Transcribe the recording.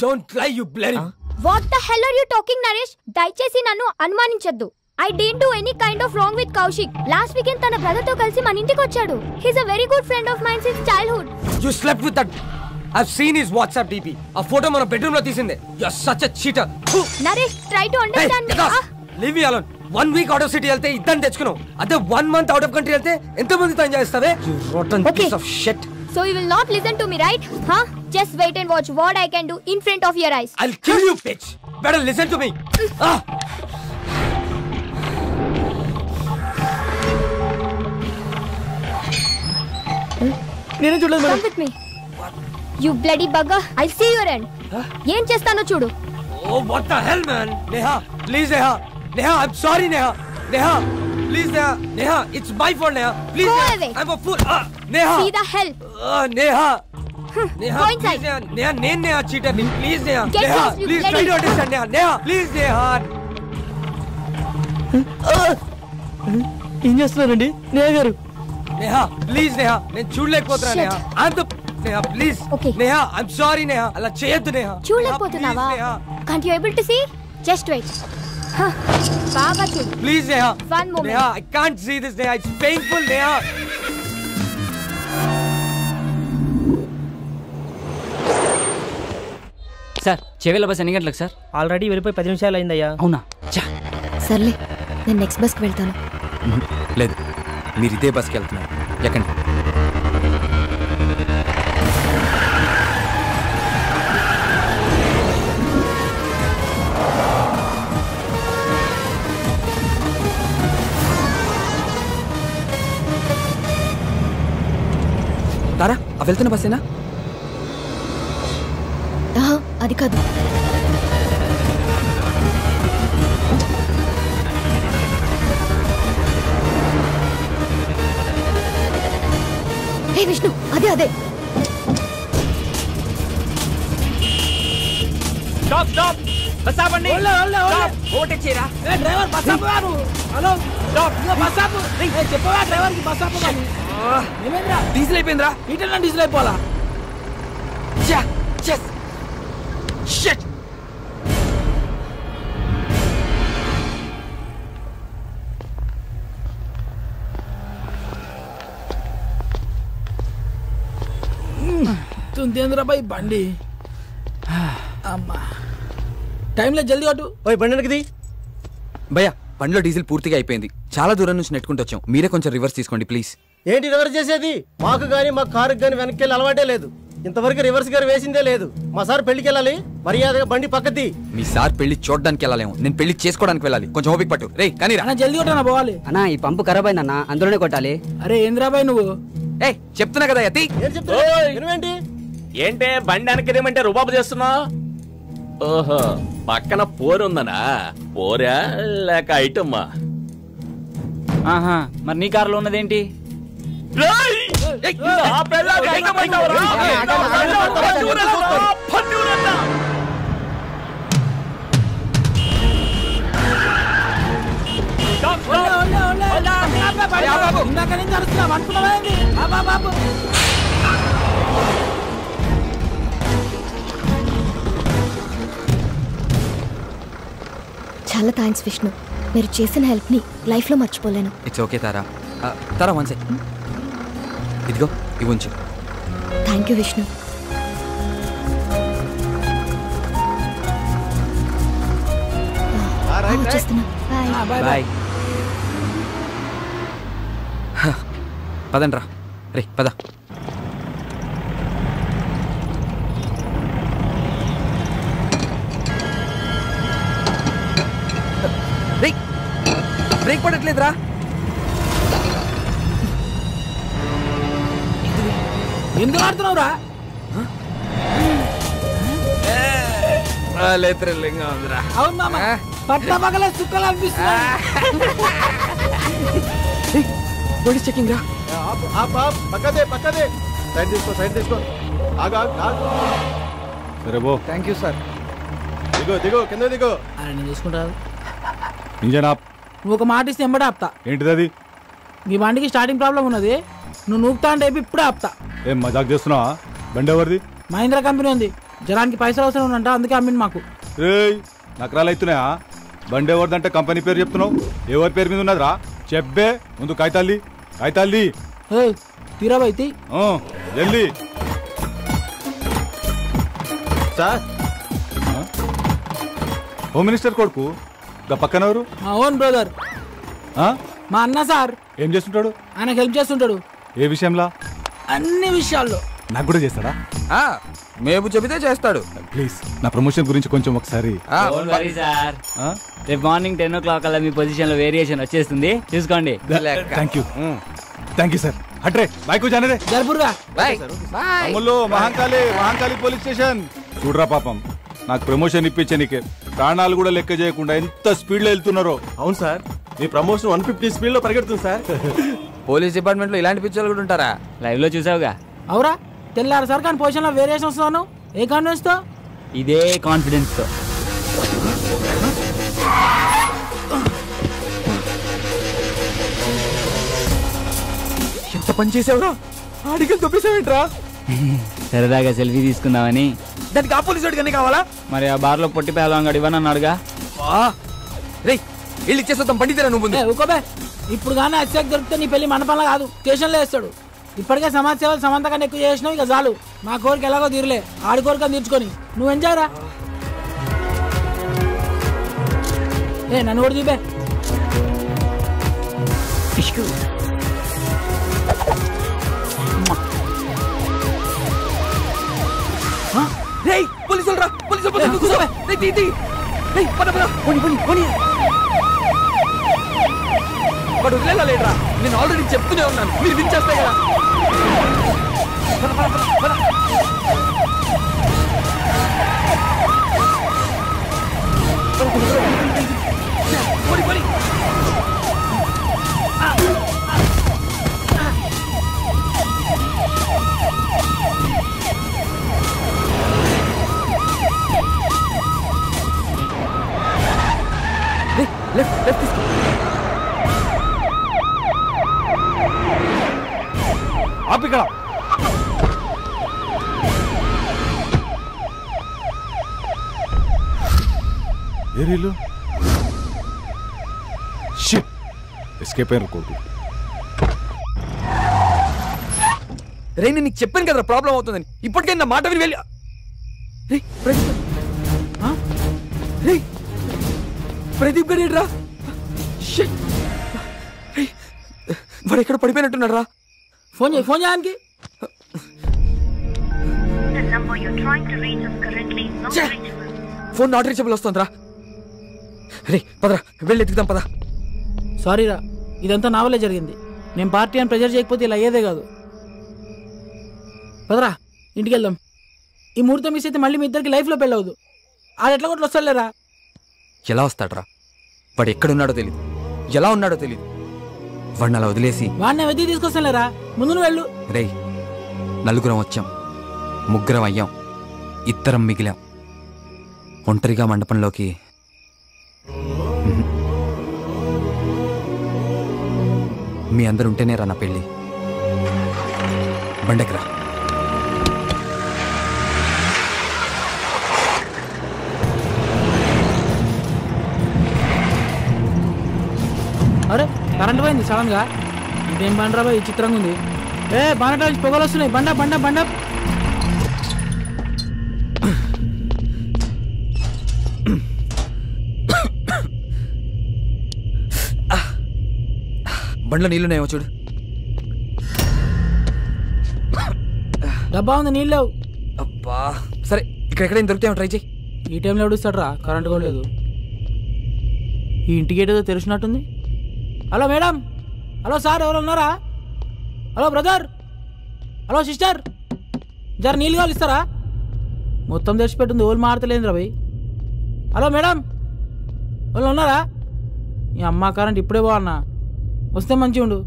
Don't lie, you bloody. What the hell are you talking, Naresh? దయచేసి నన్ను అనుమానించొద్దు. I didn't do any kind of wrong with Kaushik. Last weekend తన brother తో కలిసి మన ఇంటికి వచ్చాడు. He's a very good friend of mine since childhood. You slept with that. I've seen his WhatsApp DP. A photo మన bedroom లో తీసిందే. You're such a cheater. Naresh, try to understand me. Leave me alone. 1 week out of city వెళ్తే ఇద్దరిని తెచ్చుకున్నావు. అదే 1 month out of country వెళ్తే ఎంతమందితో enjoy చేస్తావే? You rotten piece of shit. So you will not listen to me, right? Huh? Just wait and watch what I can do in front of your eyes. I'll kill you, bitch. Better listen to me. నేను చూడలేదు madam. Come with me. You bloody bugger. I'll see your end. ఏం చేస్తానో చూడు. Oh, what the hell, man? Neha, please, Neha. Neha, I'm sorry, Neha. Neha, please, Neha. Neha, it's my fault, Neha. Please, Go Neha. away. I'm a fool. Neha. See the hell. Neha. Neha, Go inside. please, Neha. Neha, Neha, cheater. Please, Neha. Get Neha, lost, you please bloody... try to understand, Neha. Neha, please, Neha. ఏం చేస్తున్నారండి నేహ గారు? Neha, please, Neha. నేను చూడలేకపోతున్నా, Neha. Neha, please. Okay. Neha, I'm sorry, Neha. అలా చేయొద్దు, Neha. చూడలేకపోతున్నావా? Can't you able to see? Just wait. బాగా చూడు. Please, Neha. One moment. Neha, I can't see this, Neha. It's painful, Neha. Sir Chevella bus ఎన్ని గంటలకు sir? Already వెళ్ళిపోయి 10 నిమిషాలు అయిందయ్యా. అవునా? సర్లే, నేను నెక్స్ట్ బస్కి వెళ్తాను. లేదు, మీరు ఇదే బస్కి వెళ్తున్నారు. ఎక్కండి. తారా, అవి వెళ్తున్న బస్సేనా? అది కాదు. హే విష్ణు, అదే అదే. స్టాప్ స్టాప్, బస్ ఆపండి. ఓవర్టేక్ చేయరా. ఏ డ్రైవర్, బస్ ఆపు. హలో స్టాప్, బస్ ఆపు. ఏ చెప్పవా డ్రైవర్ కి బస్ ఆపు అని. ఏమైందిరా? డీజిల్ అయిపోయిందిరా. ఈటన్నా డీజిల్ అయిపోవాలా? ఛా, చెస్ షిట్. తుందేంద్రా బాయ్ బండి. అమ్మా, టైంలో జల్దీ అటు. ఓయ్ బండి వెనక్కి. భయ్యా, బండిలో డీజిల్ పూర్తిగా అయిపోయింది. చాలా దూరం నుంచి నెట్టుకుంటూ వచ్చాం. మీరే కొంచెం రివర్స్ తీసుకోండి ప్లీజ్. ఏంటి రివర్స్ చేసేది? మాకు గానీ మా కారుకి గానీ వెనక్కి వెళ్ళి అలవాటే లేదు. ఇంతవరకు రివర్స్ గారు వేసిందే లేదు. మా సార్ పెళ్లికి వెళ్ళాలి, మర్యాదగా బండి పక్కది. మీ సార్ పెళ్లి చూడడానికి వెళ్ళాలేమో, నేను పెళ్లి చేసుకోవడానికి వెళ్ళాలి. కొంచెం ఓపిక పట్టు. రే కానీ జల్దీ కొట్టా పోవాలి. అన్నా ఈ పంపు ఖరాబ్ అయిందన్నా, అందులోనే కొట్టాలి. అరే ఏంద్రాబాయ్ నువ్వు? ఏ చెప్తున్నా కదా యతి. ఏంటి ఏంటే బండి వెనకదేమంటే రుబాబు చేస్తున్నావు? ఓహో, పక్కన పోరుందనా? పోరా లేక ఐటమ్మా? ఆహా, మరి నీ కారులో ఉన్నదేంటి? చాలా థ్యాంక్స్ విష్ణు, మీరు చేసిన హెల్ప్ ని లైఫ్ లో మర్చిపోలేను. It's okay Tara. Tara one second, ఇదిగో ఇవి ఉంచు. Thank you Vishnu. వచ్చేస్తున్నా. బాయ్. పదండ్రా. రే పద. బ్రేక్ పడట్లేదురా. ఎందుకు ఆడుతున్నావురా? అవును మామ, పట్ల పగలే సుక్కలు అనిపిస్తుంది. చెకింగ్ రా. పక్కదే పక్కదే. సైడ్ తీసుకో, సైడ్ తీసుకో. ఆగా. సరే బో. Thank you sir. దిగో కింద దిగో. నేను చూసుకుంటాను. ఇంజన్ ఆప్. నువ్వు ఒక మాట ఇస్తే ఎంబడే ఆపుతా. ఏంటిది అది? మీ బండికి స్టార్టింగ్ ప్రాబ్లం ఉన్నది, నువ్వు నూపుతా అంటే ఇప్పుడే ఆపుతా. ఏం మజాక్ చేస్తున్నావా? బండి ఎవరిది? మహీంద్రా కంపెనీ ఉంది, జనానికి పైసలు అవసరం ఉందంట, అందుకే అమ్మింది మాకు. రేయ్ నకరాలు అవుతున్నాయా? బండి ఎవరిదంటే కంపెనీ పేరు చెప్తున్నావు, ఎవరి పేరు మీద ఉన్నదిరా చెప్పే. ముందు కాగితాల్ది తీరా బైతి జల్దీ. సార్ హోమ్ మినిస్టర్ కొడుకు గా పక్కన ఎవరు? మా ఓన్ బ్రదర్, మా అన్న సార్. ఏం చేస్తుంటాడు? ఆయనకు హెల్ప్ చేస్తుంటాడు. ఏ విషయంలో? అన్ని విషయాల్లో. నాకు కూడా చేస్తాడా? మేము చెబితే చేస్తాడు. ప్లీజ్ నా ప్రమోషన్ గురించి కొంచెం ఒకసారి. రేపు మార్నింగ్ 10 o'clock అలా మీ పొజిషన్ లో వేరియేషన్ వచ్చేస్తుంది, చూసుకోండి. Thank you sir. హట్రే బైకు జానరే జర్బుర్గా మహాంకాళి పోలీస్ స్టేషన్. చూడరా పాపం, నాకు ప్రమోషన్ ఇప్పించే నీకే ప్రాణాలు కూడా లెక్క చేయకుండా ఎంత స్పీడ్ లో వెళ్తున్నారో. అవును సార్, మీ ప్రమోషన్ 150 స్పీడ్ లో పరిగెడుతుంది సార్. పోలీస్ డిపార్ట్మెంట్ లో ఇలాంటి పిక్చర్లు కూడా ఉంటారా? లైవ్ లో చూసావుగా. అవురా, తెల్లారు సార్ కానీ పొజిషన్ లో వేరియేషన్ వస్తున్నాను. ఏ కాన్ఫిడెన్స్ తో? ఇదే కాన్ఫిడెన్స్ తో. ఎంత పని చేసావురా, ఆడికలు తొప్పేసావేంట్రా? సరదాగా సెల్ఫీ తీసుకుందామని. దానికి ఆ పోలీసు వాడికి అన్నీ కావాలా? మరి ఆ బార్ లో పొట్టి పేదవాడు ఇవ్వని అన్నాడుగా. రేయ్ ఇల్లు ఇచ్చేస్తాం, పండితేరా నువ్వు. ఊకోబే, ఇప్పుడు కానీ అత్యాక్ దొరికితే నీ పెళ్లి మండపంలో కాదు స్టేషన్లో వేస్తాడు. ఇప్పటికే సమాజ సేవలు సమంత కన్నా ఎక్కువ చేసినావు, ఇక చాలు. మా కోరిక ఎలాగో తీరలే, ఆడి కోరిక తీర్చుకొని నువ్వు ఎంజాయ్ రా. నన్ను కూడా చూపే. పోలీసులు రా, పోలీసులు. వాడు వదిలేలేట్రా, నేను ఆల్రెడీ చెప్తూనే ఉన్నాను, మీరు వినిచేస్తాయి కదా. లెఫ్ట్ తీసుకో. ఆపిక ఏరీలు షిట్ ఎస్కేప్ అయ్యారు కోర్టు. రే నేను నీకు చెప్పాను కదా ప్రాబ్లం అవుతుందని, ఇప్పటికైనా నా మాట విని వెళ్ళి. ప్రదీప్ గారు రా, వాడు ఎక్కడ పడిపోయినట్టున్నాడు రా. ఫోన్ చేయడానికి ఫోన్ నాట్ రీచబుల్ వస్తుంది రా. రే పదరా, వెళ్ళి ఎత్తుకుదాం పదా. సారీ రా, ఇదంతా నా వల్లే జరిగింది. నేను పార్టీ అని ప్రెజర్ చేయకపోతే ఇలా అయ్యేదే కాదు. పదరా ఇంటికి వెళ్దాం. ఈ ముహూర్తం మిస్ అయితే మళ్ళీ మీ ఇద్దరికి లైఫ్లో పెళ్ళవద్దు. ఆడు ఎట్లా కొట్లు వస్తాడులేరా. ఎలా వస్తాడ్రా? వాడు ఎక్కడున్నాడో తెలియదు, ఎలా ఉన్నాడో తెలియదు. వాడిని అలా వదిలేసి వాడిని వెతికి తీసుకొస్తానులేరా, ముందు నువ్వు వెళ్ళు. రే నలుగురం వచ్చాం, ముగ్గురం అయ్యాం, ఇద్దరం మిగిలాం. ఒంటరిగా మండపంలోకి మీ అందరు ఉంటేనే రా నా పెళ్ళి. బండెక్కరా. అరే కరెంట్ పోయింది సడన్ గా. ఇదేం బండరా బాయ్, చిత్రంగా ఉంది. బానట నుంచి పొగలు వస్తున్నాయి. బండ బండ బండ. బండ్లో నీళ్ళున్నాయేమో చూడు. డబ్బా ఉంది, నీళ్ళు లేవు. అబ్బా సరే, ఇక్కడెక్కడైనా దొరుకుతాయేమో ట్రై చేయి. ఈ టైంలో ఎవడుస్తాడు రా, కరెంట్ కూడా లేదు. ఈ ఇంటికి ఏదో తెరిచినట్టుంది. హలో మేడం, హలో సార్, ఎవరు ఉన్నారా? హలో బ్రదర్, హలో సిస్టర్, జర నీళ్ళు కావాలి ఇస్తారా? మొత్తం తెరిచిపెట్టుంది, ఓళ్ళు మారతలేదు రా భయ్. హలో మేడం, వాళ్ళు ఉన్నారా? ఈ అమ్మ కరెంట్ ఇప్పుడే బాగున్నా, వస్తే మంచిగా ఉండు.